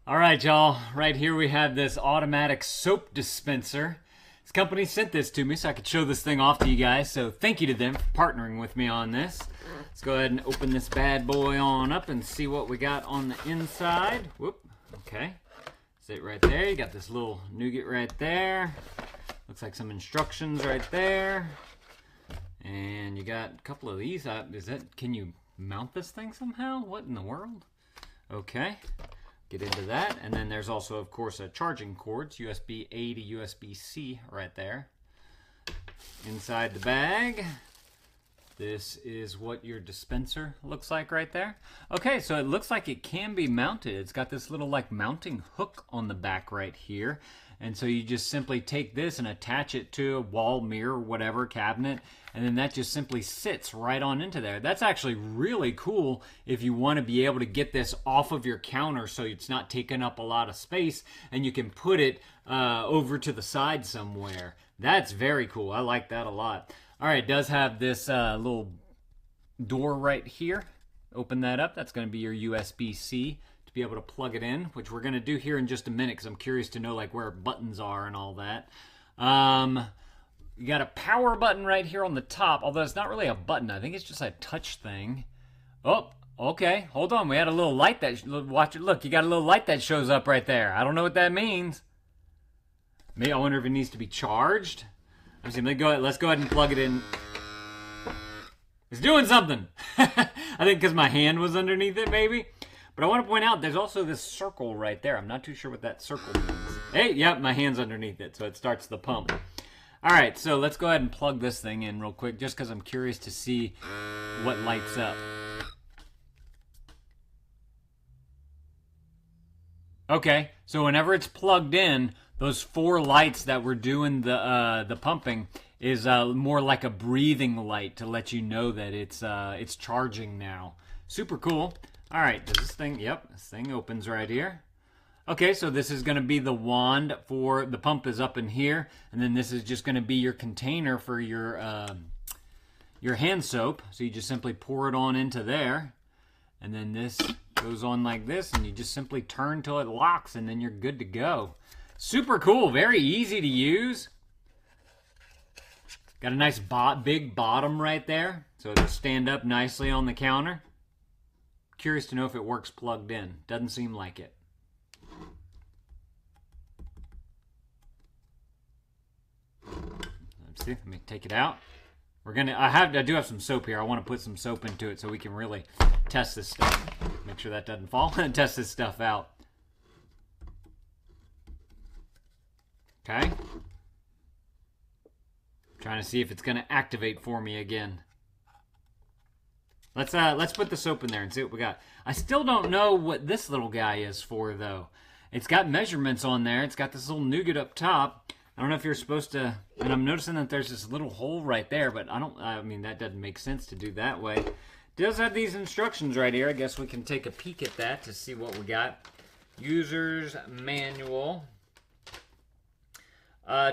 All right, y'all. Right here we have this automatic soap dispenser. This company sent this to me so I could show this thing off to you guys. So thank you to them for partnering with me on this. Let's go ahead and open this bad boy on up and see what we got on the inside. Whoop. Okay. Sit right there. You got this little nougat right there. Looks like some instructions right there. And you got a couple of these. Can you mount this thing somehow? What in the world? Okay. Get into that. And then there's also, of course, a charging cord, USB-A to USB-C right there. Inside the bag, this is what your dispenser looks like right there. Okay, so it looks like it can be mounted. It's got this little like mounting hook on the back right here. And so you just simply take this and attach it to a wall, mirror, whatever, cabinet, and then that just simply sits right on into there. That's actually really cool if you want to be able to get this off of your counter so it's not taking up a lot of space and you can put it over to the side somewhere. That's very cool. I like that a lot. All right, it does have this little door right here. Open that up. That's going to be your USB-C. To be able to plug it in, which we're going to do here in just a minute because I'm curious to know like where buttons are and all that. You got a power button right here on the top, although it's not really a button. I think it's just a touch thing. Oh, okay. Hold on. We had a little light that, watch it. Look, you got a little light that shows up right there. I don't know what that means. Maybe I wonder if it needs to be charged. Let's go ahead and plug it in. It's doing something. I think because my hand was underneath it, maybe. But I want to point out, there's also this circle right there. I'm not too sure what that circle means. Hey, yep, my hand's underneath it, so it starts the pump. All right, so let's go ahead and plug this thing in real quick, just because I'm curious to see what lights up. Okay, so whenever it's plugged in, those 4 lights that were doing the pumping is more like a breathing light to let you know that it's charging now. Super cool. All right, does this thing, yep, this thing opens right here. Okay, so this is going to be the wand for, the pump is up in here, and then this is just going to be your container for your hand soap. So you just simply pour it on into there, and then this goes on like this, and you just simply turn till it locks, and then you're good to go. Super cool, very easy to use. Got a nice big bottom right there, so it'll stand up nicely on the counter. Curious to know if it works plugged in. Doesn't seem like it. Let's see. Let me take it out. I do have some soap here. I want to put some soap into it so we can really test this stuff. Make sure that doesn't fall and test this stuff out. Okay. Trying to see if it's going to activate for me again. Let's put the soap in there and see what we got. I still don't know what this little guy is for, though. It's got measurements on there. It's got this little nougat up top. I don't know if you're supposed to... And I'm noticing that there's this little hole right there, but I mean, that doesn't make sense to do that way. It does have these instructions right here. I guess we can take a peek at that to see what we got. User's manual.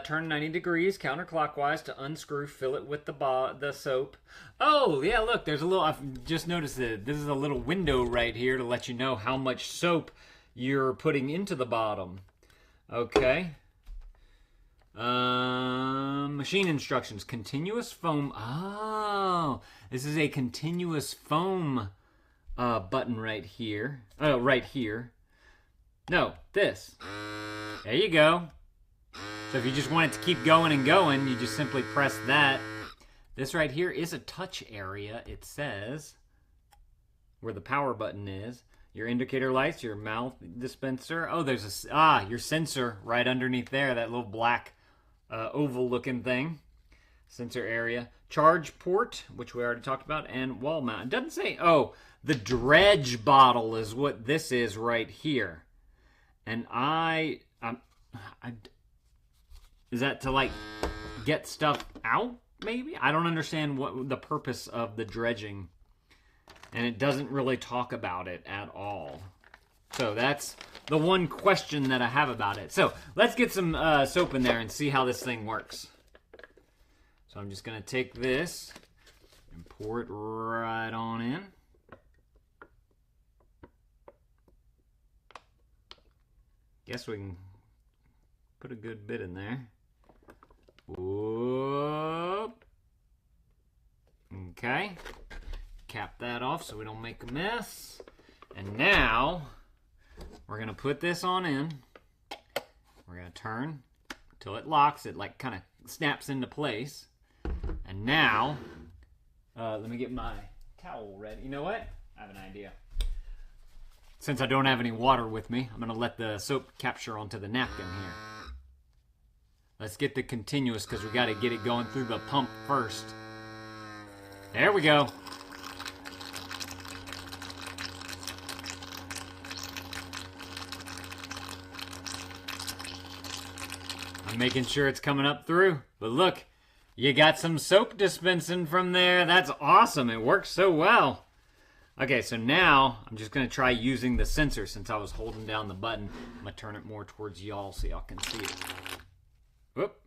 Turn 90 degrees counterclockwise to unscrew, fill it with the soap. Oh, yeah, look, there's a little, I've just noticed that this is a little window right here to let you know how much soap you're putting into the bottom. Okay. Machine instructions, continuous foam. Oh, this is a continuous foam button right here. Oh, right here. No, this. There you go. So if you just want it to keep going and going, you just simply press that. This right here is a touch area, it says, where the power button is. Your indicator lights, your mouth dispenser. Oh, there's your sensor right underneath there, that little black oval looking thing. Sensor area. Charge port, which we already talked about, and wall mount. It doesn't say, oh, the dredge bottle is what this is right here. And is that to, like, get stuff out, maybe? I don't understand what the purpose of the dredging. And it doesn't really talk about it at all. So that's the one question that I have about it. So let's get some soap in there and see how this thing works. So I'm just going to take this and pour it right on in. Guess we can put a good bit in there. Whoop. Okay. Cap that off so we don't make a mess. And now we're going to put this on in. We're going to turn until it locks. It like kind of snaps into place. And now, let me get my towel ready. You know what? I have an idea. Since I don't have any water with me, I'm going to let the soap capture onto the napkin here. Let's get the continuous because we got to get it going through the pump first. There we go. I'm making sure it's coming up through. But look, you got some soap dispensing from there. That's awesome. It works so well. Okay, so now I'm just going to try using the sensor since I was holding down the button. I'm going to turn it more towards y'all so y'all can see it. Whoop.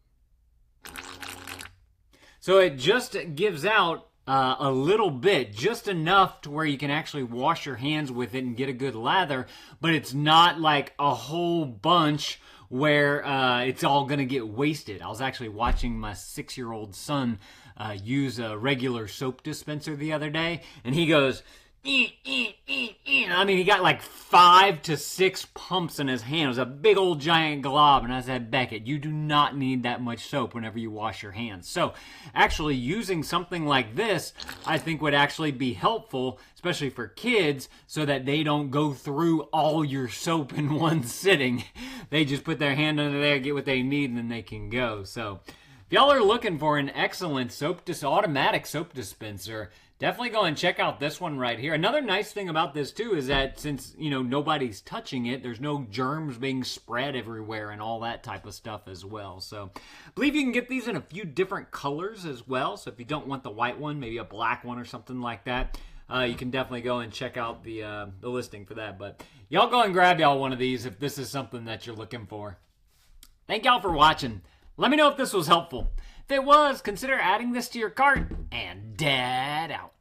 So it just gives out a little bit, just enough to where you can actually wash your hands with it and get a good lather, but it's not like a whole bunch where it's all going to get wasted. I was actually watching my 6-year-old son use a regular soap dispenser the other day, and he goes, I mean, he got like 5 to 6 pumps in his hand. It was a big old giant glob, and I said, Beckett, you do not need that much soap whenever you wash your hands. So actually using something like this, I think would actually be helpful, especially for kids, so that they don't go through all your soap in one sitting. They just put their hand under there, get what they need, and then they can go. So if y'all are looking for an excellent automatic soap dispenser, definitely go and check out this one right here. Another nice thing about this too is that since, you know, nobody's touching it, there's no germs being spread everywhere and all that type of stuff as well. So I believe you can get these in a few different colors as well. So if you don't want the white one, maybe a black one or something like that, you can definitely go and check out the listing for that. But y'all go and grab y'all one of these if this is something that you're looking for. Thank y'all for watching. Let me know if this was helpful. If it was, consider adding this to your cart. And Dad out.